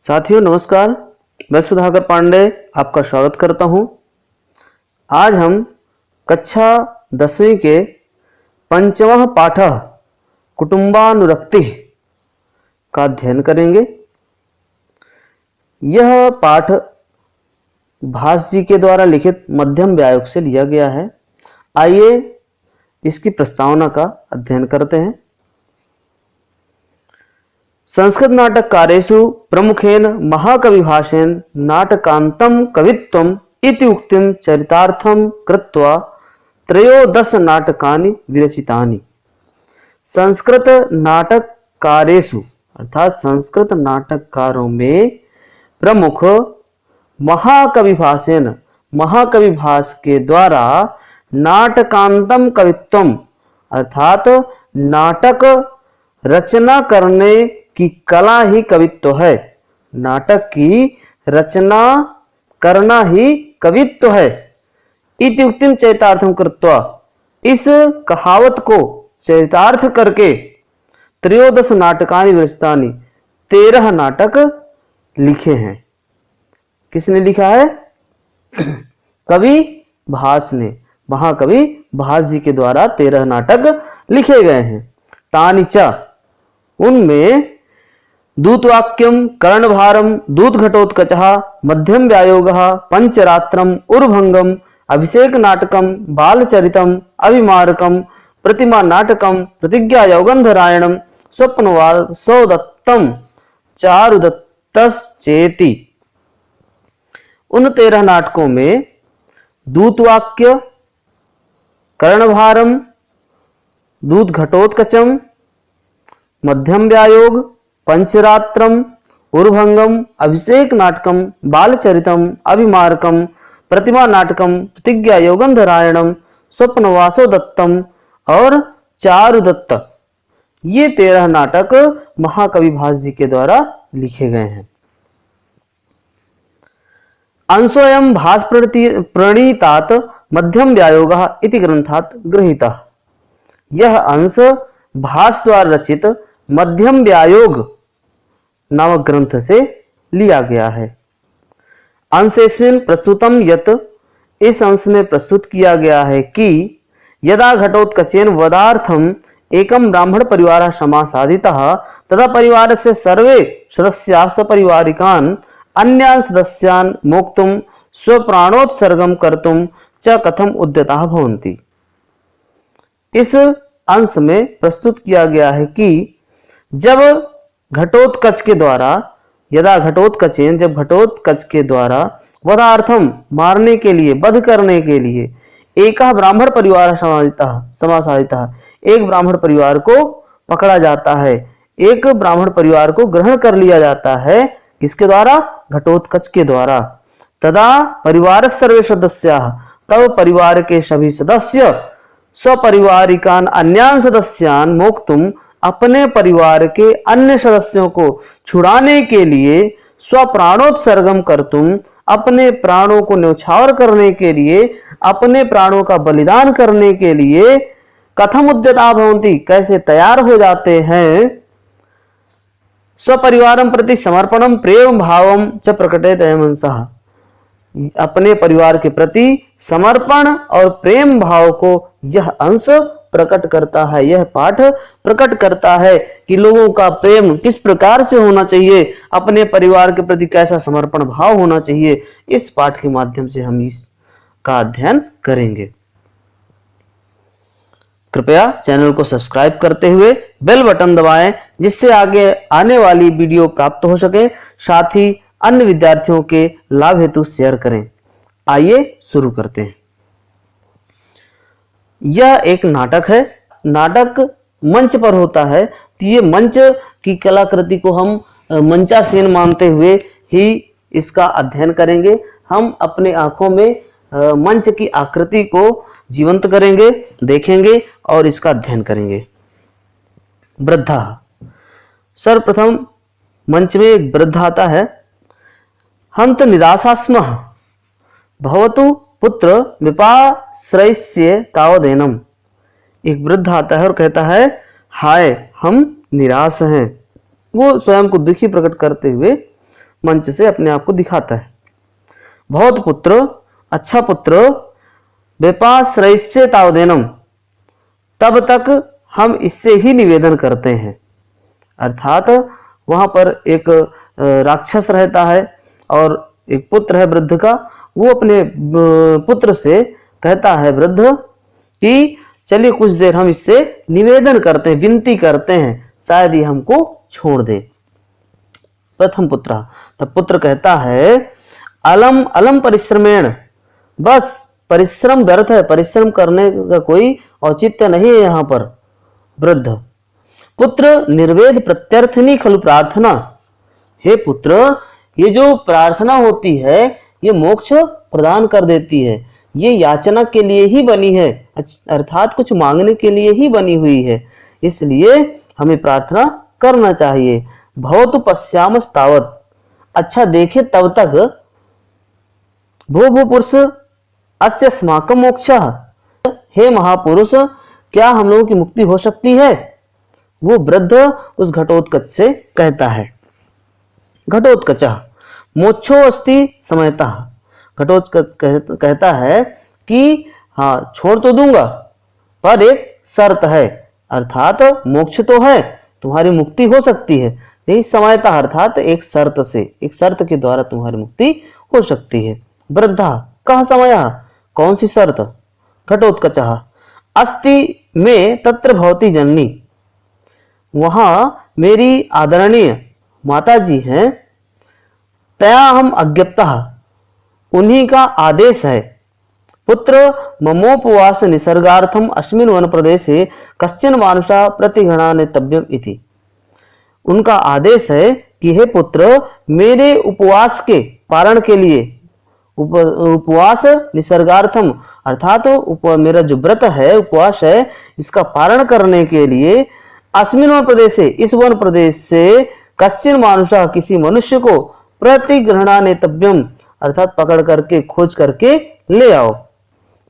साथियों नमस्कार, मैं सुधाकर पांडे आपका स्वागत करता हूं। आज हम कक्षा 10वीं के पंचमः पाठ कुटुंबानुरक्ति का अध्ययन करेंगे। यह पाठ भास जी के द्वारा लिखित मध्यम व्यायोग से लिया गया है। आइए इसकी प्रस्तावना का अध्ययन करते हैं। संस्कृत नाटककारेषु प्रमुखेन महाकविभासेन नाटकान्तं कवित्वम् इति उक्तिं चरितार्थं कृत्वा 13 नाटकानि विरचितानि। संस्कृत नाटककारेषु अर्थात संस्कृत नाटककारों में प्रमुख महाकविभासेन महाकविभास के द्वारा नाटकान्तं कवित्वम् अर्थात नाटक रचना करने की कला ही कवित्व है। नाटक की रचना करना ही कवित्व है। इति उक्तिम चरितार्थम कृत्वा, इस कहावत को चरितार्थ करके 13 नाटकानि विरचितानि 13 नाटक लिखे हैं। किसने लिखा है? कवि भास ने, महाकवि भास जी के द्वारा 13 नाटक लिखे गए हैं। तानि च, उनमें दूतवाक्यम, कर्णभारम, दूतघटोत्कचः, मध्यम व्यायोगः, पंचरात्रम, उर्भंगम, अभिषेक नाटकम, बालचरितम, अभिमारकम, प्रतिमा नाटकम, प्रतिज्ञा यौगंधरायणम, स्वप्नवासोदत्तम, चारुदत्तश्चेति। उन 13 नाटकों में दूतवाक्य, कर्णभारम, दूतघटोत्कचम, मध्यम व्यायोग, पंचरात्रम, उर्भंगम, अभिषेक नाटकम, बालचरितम, अभिमारकम, प्रतिमा नाटकम, प्रतिज्ञा यौगंधरायणम, स्वप्नवासोदत्तम और चारुदत्त, ये 13 नाटक महाकवि भास जी के द्वारा लिखे गए हैं। अंशोऽयं भास प्रणीतात् मध्यम व्यायोगः इति ग्रंथात् गृहीतः। यह अंश भास द्वारा रचित मध्यम व्यायोग नामक ग्रंथ से लिया गया है। अंशेस्मिन् प्रस्तुतम यत्, इस अंश में प्रस्तुत किया गया है कि यदा घटोत्कचेन वदार्थम एकम ब्राह्मण परिवारः समासादितः तदा परिवारस्य सर्वे सदस्याः सपरिवारिकान् अन्यान् सदस्यान् मोक्तुं स्वप्राणोत्सर्गं कर्तुं च कथम उद्यताः भवन्ति। इस अंश में प्रस्तुत किया गया है कि जब घटोत्कच के द्वारा, यदा घटोत्कचेन, जब घटोत्कच के द्वारा वधार्थम, मारने के लिए, वध करने के लिए, एक ब्राह्मण परिवार समासादितः, एक ब्राह्मण परिवार को पकड़ा जाता है, एक ब्राह्मण परिवार को ग्रहण कर लिया जाता है। किसके द्वारा? घटोत्कच के द्वारा। तदा परिवार सर्वे सदस्याः, तब परिवार के सभी सदस्य स्वपरिवारिकान अन्यान सदस्यान मोक्तुम, अपने परिवार के अन्य सदस्यों को छुड़ाने के लिए, स्वप्राणोत्सर्गम कर्तुम, अपने प्राणों को न्यौछावर करने के लिए, अपने प्राणों का बलिदान करने के लिए, कथम उद्यता भवन्ति, कैसे तैयार हो जाते हैं, स्वपरिवारम प्रति समर्पणम प्रेम भावम च प्रकटयत अयम् अंशः, अपने परिवार के प्रति समर्पण और प्रेम भाव को यह अंश प्रकट करता है। यह पाठ प्रकट करता है कि लोगों का प्रेम किस प्रकार से होना चाहिए, अपने परिवार के प्रति कैसा समर्पण भाव होना चाहिए। इस पाठ के माध्यम से हम इसका अध्ययन करेंगे। कृपया चैनल को सब्सक्राइब करते हुए बेल बटन दबाएं, जिससे आगे आने वाली वीडियो प्राप्त हो सके। साथ ही अन्य विद्यार्थियों के लाभ हेतु शेयर करें। आइए शुरू करते हैं। यह एक नाटक है। नाटक मंच पर होता है, तो ये मंच की कलाकृति को हम मंचासीन मानते हुए ही इसका अध्ययन करेंगे। हम अपने आंखों में मंच की आकृति को जीवंत करेंगे, देखेंगे और इसका अध्ययन करेंगे। वृद्धा, सर्वप्रथम मंच में एक वृद्ध आता है। हंत निराशा स्मः भवतु पुत्र विपाश्रयस्य तावदेनम। एक वृद्ध आता है और कहता है, हाय हम निराश हैं। वो स्वयं को दुखी प्रकट करते हुए मंच से अपने आप को दिखाता है। बहुत पुत्र, अच्छा पुत्र, व्यपाश्रयस्य तावदेनम, तब तक हम इससे ही निवेदन करते हैं। अर्थात वहां पर एक राक्षस रहता है और एक पुत्र है वृद्ध का। वो अपने पुत्र से कहता है वृद्ध कि चलिए कुछ देर हम इससे निवेदन करते हैं, विनती करते हैं, शायद ये हमको छोड़ दे। प्रथम पुत्र, तब पुत्र कहता है अलम अलम परिश्रमेण, बस परिश्रम व्यर्थ है, परिश्रम करने का कोई औचित्य नहीं है यहाँ पर। वृद्ध पुत्र निर्वेद प्रत्यर्थनी खलु प्रार्थना, हे पुत्र ये जो प्रार्थना होती है ये मोक्ष प्रदान कर देती है, ये याचना के लिए ही बनी है, अर्थात कुछ मांगने के लिए ही बनी हुई है, इसलिए हमें प्रार्थना करना चाहिए। भवतु पश्यामस तावत, अच्छा देखे तब तक, भो भो पुरुष अस्त्यस्माकं मोक्षः, हे महापुरुष क्या हम लोगों की मुक्ति हो सकती है? वो वृद्ध उस घटोत्कच से कहता है। घटोत्कचः मोक्षो अस्ति समयतः, घटोत्कच कहता है कि हाँ छोड़ तो दूंगा पर एक शर्त है, अर्थात मोक्ष तो है, तुम्हारी मुक्ति हो सकती है, नहीं समयतः अर्थात एक शर्त से, एक शर्त के द्वारा तुम्हारी मुक्ति हो सकती है। वृद्धा कह समयः, कौन सी शर्त? घटोत्कचः अस्ति में तत्र भवती जननी, वहां मेरी आदरणीय माता जी हैं, तया हम अज्ञप्तः, उन्हीं का आदेश है। पुत्र ममोपवास निसर्गार्थम अस्मिन् वन प्रदेशे कश्चन मानुषा प्रतिगृह्णाति नेतव्यम इति, उनका आदेश है कि हे पुत्र मेरे उपवास के पारण के लिए, उपवास निसर्गार्थम अर्थात मेरा जो व्रत है, उपवास है, इसका पारण करने के लिए अस्मिन् वन प्रदेश से, इस वन प्रदेश से कश्चिन मानुषा किसी मनुष्य को प्रतिगृह्णाति नेतव्यम अर्थात पकड़ करके खोज करके ले आओ।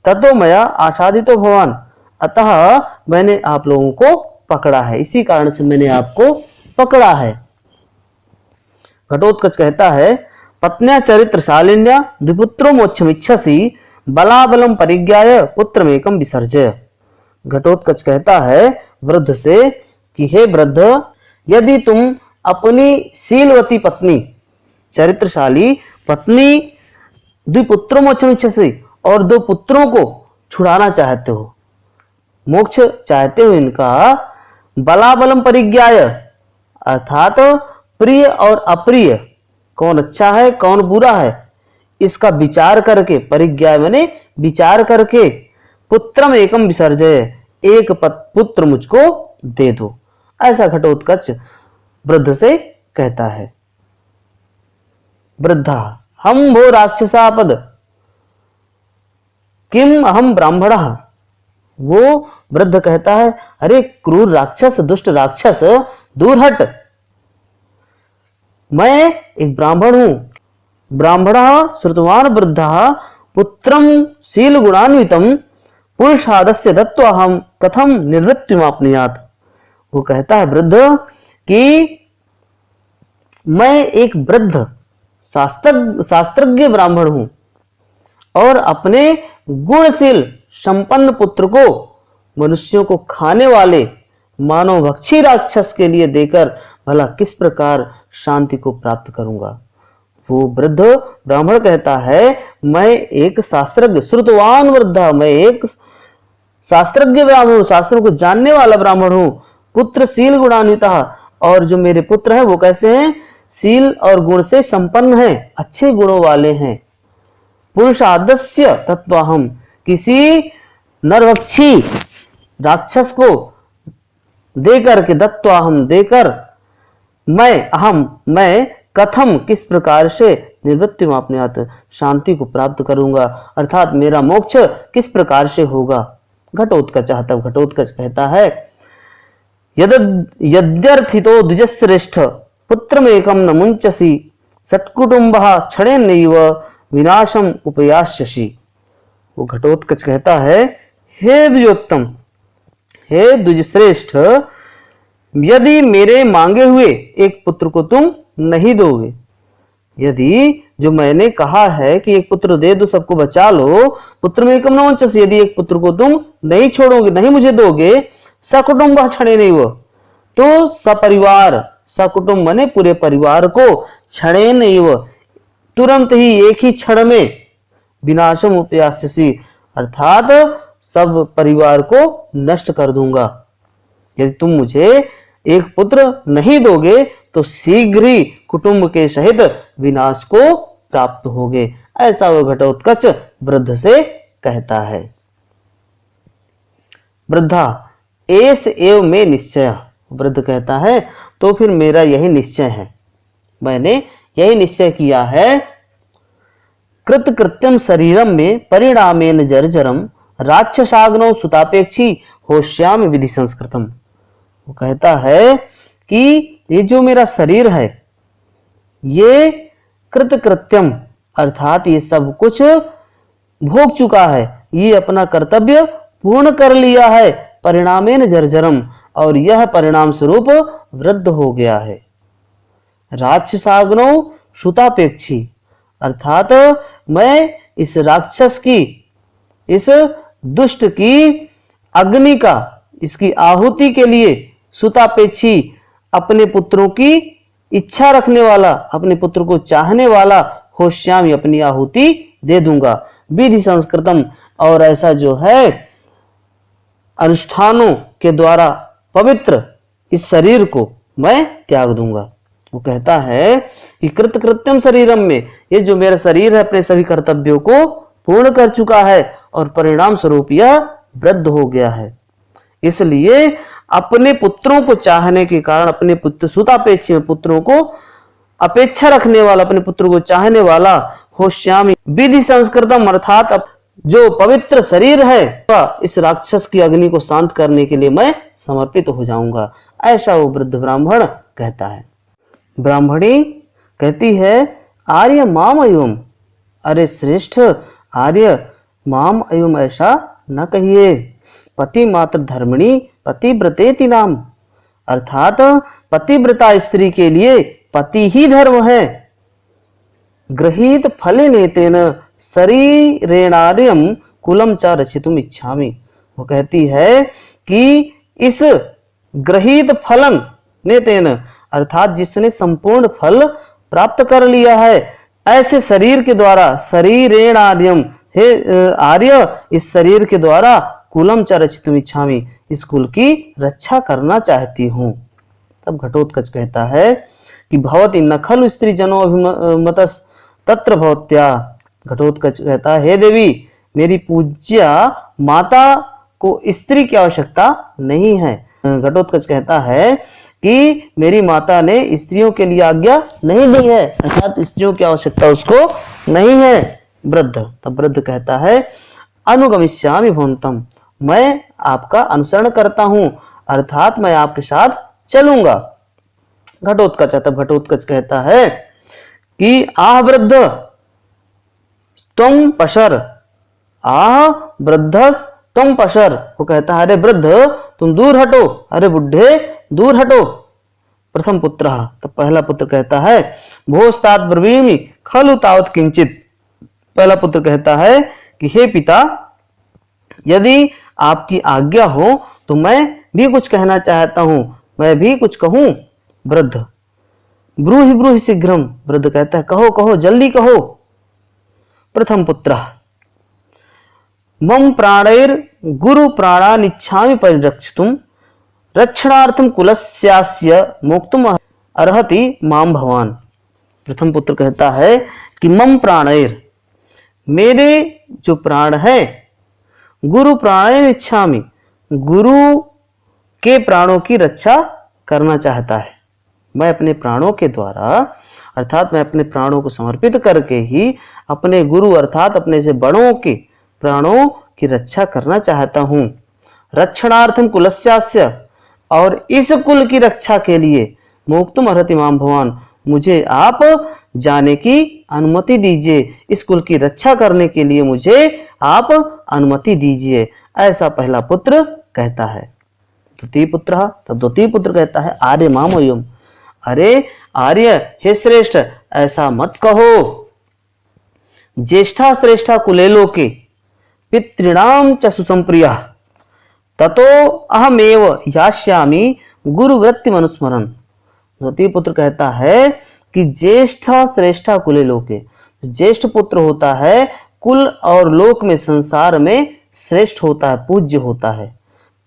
ततो मया आच्छादितो भवान, अतः मैंने आप लोगों को पकड़ा है, इसी कारण से मैंने आपको पकड़ा है। घटोत्कच कहता है पत्न्या चरित्रशालिन्या द्विपुत्रो मोक्षमिच्छसि बलाबलम परिज्ञाय पुत्रमेकम विसर्जय। घटोत्कच कहता है वृद्ध से कि हे वृद्ध, यदि तुम अपनी शीलवती पत्नी, चरित्रशाली पत्नी, द्विपुत्रो मोक्षमिच्छसि और 2 पुत्रों को छुड़ाना चाहते हो, मोक्ष चाहते हो इनका, बलाबलम परिज्ञाय अर्थात प्रिय और अप्रिय, कौन अच्छा है कौन बुरा है, इसका विचार करके, परिज्ञा मैंने विचार करके, पुत्रम एकम विसर्जय, एक पुत्र मुझको दे दो, ऐसा घटोत्कच वृद्ध से कहता है। वृद्धा हम भो राक्षसापद किम अहम ब्राह्मण, वो वृद्ध कहता है अरे क्रूर राक्षस, दुष्ट राक्षस, दूर हट, मैं एक ब्राह्मण हूं। ब्राह्मण श्रुतवान वृद्ध पुत्रम शील गुणान्वितम पुरुषादस्य दत्त्वा हम कथम निर्वृत्तिमाप्नुयात्, वो कहता है वृद्ध कि मैं एक वृद्ध शास्त्रज्ञ ब्राह्मण हूं और अपने गुणशील संपन्न पुत्र को मनुष्यों को खाने वाले मानवभक्षी राक्षस के लिए देकर भला किस प्रकार शांति को प्राप्त करूंगा। वो वृद्ध ब्राह्मण कहता है मैं एक शास्त्रज्ञ, श्रुतवान वृद्ध, मैं एक शास्त्रज्ञ ब्राह्मण हूं, शास्त्रों को जानने वाला ब्राह्मण हूं। पुत्र शील गुणान्वितः, और जो मेरे पुत्र हैं वो कैसे हैं? शील और गुण से संपन्न हैं, अच्छे गुणों वाले हैं। पुरुषादस्य तत्वाहम, किसी नरभक्षी राक्षस को देकर के, दत्वाहम देकर, मैं कथम किस प्रकार से निवृत्तिमाप्नुयात् शांति को प्राप्त करूंगा, अर्थात मेरा मोक्ष किस प्रकार से होगा। घटोत्कच, तब घटोत्कच कहता है यद्यर्थितो द्विजश्रेष्ठ पुत्रमेकं न मुञ्चसि सत्कुटुम्बः क्षणेनैव विनाशम उपयास्यसि। वो घटोत्कच कहता है हे द्विजोत्तम, हे द्विजश्रेष्ठ, यदि मेरे मांगे हुए एक पुत्र को तुम नहीं दोगे यदि जो मैंने कहा है कि एक पुत्र दे दो, सबको बचा लो, पुत्र में एकम न वंचसी, यदि एक पुत्र को तुम नहीं छोड़ोगे, नहीं मुझे दोगे, सकुटुंब क्षणे नहीं वो, तो सपरिवार, सकुटुंब माने पूरे परिवार को, क्षणे नहीं वो, तुरंत ही एक ही क्षण में, विनाशम उपयास्यसि, अर्थात सब परिवार को नष्ट कर दूंगा। यदि तुम मुझे एक पुत्र नहीं दोगे तो शीघ्र ही कुटुंब के सहित विनाश को प्राप्त होगे। ऐसा वो घटोत्कच वृद्ध से कहता है। वृद्धा एस एव में निश्चय, वृद्ध कहता है तो फिर मेरा यही निश्चय है, मैंने यही निश्चय किया है। कृतकृत्यम शरीरम में परिणामेन जर्जरम राक्षसाग्नौ सुतापेक्षी होश्याम विधि संस्कृतम। वो कहता है कि ये जो मेरा शरीर है, ये कृतकृत्यम अर्थात ये सब कुछ भोग चुका है, ये अपना कर्तव्य पूर्ण कर लिया है, परिणामेन जर्जरम, और यह परिणाम स्वरूप वृद्ध हो गया है। राक्षसाग्नौ सुतापेक्षी अर्थात मैं इस राक्षस की, इस दुष्ट की अग्नि का, इसकी आहुति के लिए सुतापेक्षी, अपने पुत्रों की इच्छा रखने वाला, अपने पुत्र को चाहने वाला, होश्यामी अपनी आहुति दे दूंगा, विधि संस्कृतम, और ऐसा जो है अनुष्ठानों के द्वारा पवित्र इस शरीर को मैं त्याग दूंगा। वो कहता है कि कृतकृत्यम शरीरम में, ये जो मेरा शरीर है अपने सभी कर्तव्यों को पूर्ण कर चुका है और परिणाम स्वरूप यह वृद्ध हो गया है, इसलिए अपने पुत्रों को चाहने के कारण, अपने पुत्र सुतापेक्षी पुत्रों को अपेक्षा रखने वाला, अपने पुत्र को चाहने वाला, होश्यामी विधि संस्कृतम अर्थात जो पवित्र शरीर है इस राक्षस की अग्नि को शांत करने के लिए मैं समर्पित हो जाऊंगा। ऐसा वो वृद्ध ब्राह्मण कहता है। ब्राह्मणी कहती है आर्य माम अयुम, अरे श्रेष्ठ आर्य माम अयुम ऐसा न कहिए, पति मात्र धर्मिणी पतिव्रतेति नाम, अर्थात पतिव्रता स्त्री के लिए पति ही धर्म है। गृहीत फलेनेतेन शरीरेणार्यम कुलम च रचितुम इच्छामि। वो कहती है कि इस गृहीत फलन नेतेन अर्थात जिसने संपूर्ण फल प्राप्त कर लिया है, ऐसे शरीर के द्वारा, शरीरेणार्यम हे आर्य, इस शरीर के द्वारा कुलम च रचितुम इच्छामि, इस कुल की रक्षा करना चाहती हूँ। तब घटोत्कच कहता है कि भवति न खलु स्त्री जनो अभिमतस् तत्र भवत्या। घटोत्कच कहता है हे देवी, मेरी पूज्या माता को स्त्री की आवश्यकता नहीं है। घटोत्कच कहता है कि मेरी माता ने स्त्रियों के लिए आज्ञा नहीं दी है, अर्थात स्त्रियों की आवश्यकता उसको नहीं है। वृद्ध, तब वृद्ध कहता है अनुगमिष्यामि भवन्तम, मैं आपका अनुसरण करता हूं, अर्थात मैं आपके साथ चलूंगा। घटोत्कच, तब घटोत्कच कहता है कि आह वृद्ध तुम पशर, आह वृद्धस तुम पशर। वो कहता है अरे वृद्ध तुम दूर हटो, अरे बुढ़े दूर हटो। प्रथम पुत्र, तो पहला पुत्र कहता है भोस्तात ब्रवीमि खलु तावत किंचित। पहला पुत्र कहता है कि हे पिता, यदि आपकी आज्ञा हो तो मैं भी कुछ कहना चाहता हूं, मैं भी कुछ कहूं। वृद्ध ब्रूहि ब्रूहि शीघ्रम, वृद्ध कहता है कहो कहो जल्दी कहो। प्रथम पुत्र मम प्राणैर गुरु प्राणानिच्छामि परिरक्षितुम रक्षणार्थम कुलस्यास्य मोक्तुम अर्हति माम भवान। प्रथम पुत्र कहता है कि मम प्राणैर, मेरे जो प्राण है, गुरु प्राणैर इच्छामि, गुरु के प्राणों की रक्षा करना चाहता है। मैं अपने प्राणों के द्वारा, अर्थात मैं अपने प्राणों को समर्पित करके ही अपने गुरु अर्थात अपने से बड़ों के प्राणों की रक्षा करना चाहता हूं। रक्षणार्थम कुलस्यास्य, और इस कुल की रक्षा के लिए मोक्तुम अर्हति माम भवान, मुझे आप जाने की अनुमति दीजिए, इस कुल की रक्षा करने के लिए मुझे आप अनुमति दीजिए। ऐसा पहला पुत्र कहता है। द्वितीय पुत्र, तब द्वितीय पुत्र कहता है आर्य माम अयुम, अरे आर्य हे श्रेष्ठ ऐसा मत कहो। ज्येष्ठा श्रेष्ठा कुले लोके पितॄणाम च सुसंप्रिया ततो अहमेव यास्यामि गुरुवृत्ति मनुस्मरण। द्वितीय पुत्र कहता है कि ज्येष्ठा श्रेष्ठा कुले लोके, ज्येष्ठ पुत्र होता है कुल और लोक में, संसार में श्रेष्ठ होता है, पूज्य होता है।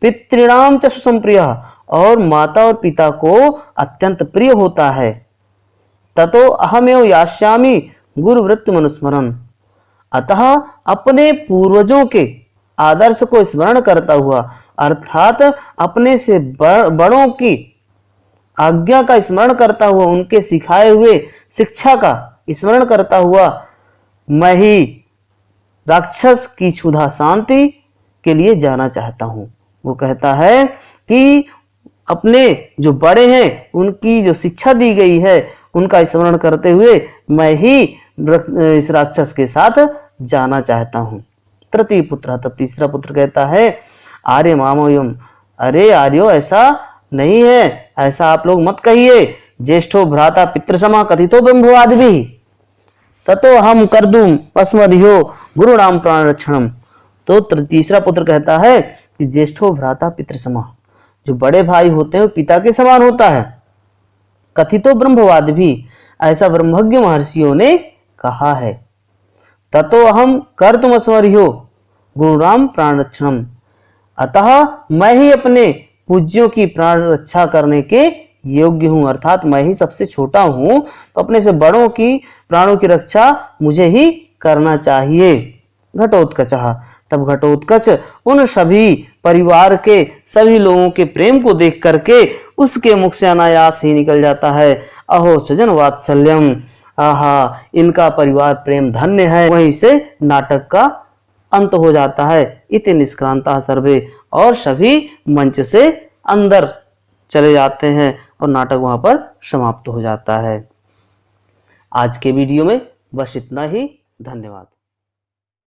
पितॄणाम च सुसंप्रिया, और माता और पिता को अत्यंत प्रिय होता है। ततो अहमेव यास्यामि गुरुवृत्ति मनुस्मरण, अतः अपने पूर्वजों के आदर्श को स्मरण करता हुआ, अर्थात अपने से बड़ों की आज्ञा का स्मरण करता हुआ, उनके सिखाए हुए शिक्षा का स्मरण करता हुआ, मैं ही राक्षस की क्षुधा शांति के लिए जाना चाहता हूं। वो कहता है कि अपने जो बड़े हैं उनकी जो शिक्षा दी गई है उनका स्मरण करते हुए मैं ही इस राक्षस के साथ जाना चाहता हूं। तृतीय पुत्र, तब तीसरा पुत्र कहता है आर्य मामोयम, अरे आर्यो ऐसा नहीं है, ऐसा आप लोग मत कहिए। ज्येष्ठो भ्राता पितृसमा कथितो ब्रह्मवादिभिः ततो हम कर दूं पस्मरियो गुरु नाम प्राण रक्षणम। तो तीसरा पुत्र कहता है कि ज्येष्ठो भ्राता पितृसमा, जो बड़े भाई होते हैं वो पिता के समान होता है। कथितो ब्रह्मवाद भी, ऐसा ब्रह्मज्ञ महर्षियों ने कहा है। ततो अहम कर तुम स्मरियो गुरुराम प्राण रक्षणम, अतः मैं ही अपने पूज्यों की प्राण रक्षा करने के योग्य हूं, अर्थात मैं ही सबसे छोटा हूं, तो अपने से बड़ों की प्राणों की रक्षा मुझे ही करना चाहिए। घटोत्कचः, तब घटोत्कच उन सभी परिवार के सभी लोगों के प्रेम को देख करके उसके मुख से अनायास ही निकल जाता है, अहो स्वजन वात्सल्यम, आहा इनका परिवार प्रेम धन्य है। वहीं से नाटक का अंत हो जाता है। इति निष्क्रांता सर्वे, और सभी मंच से अंदर चले जाते हैं और नाटक वहां पर समाप्त हो जाता है। आज के वीडियो में बस इतना ही। धन्यवाद।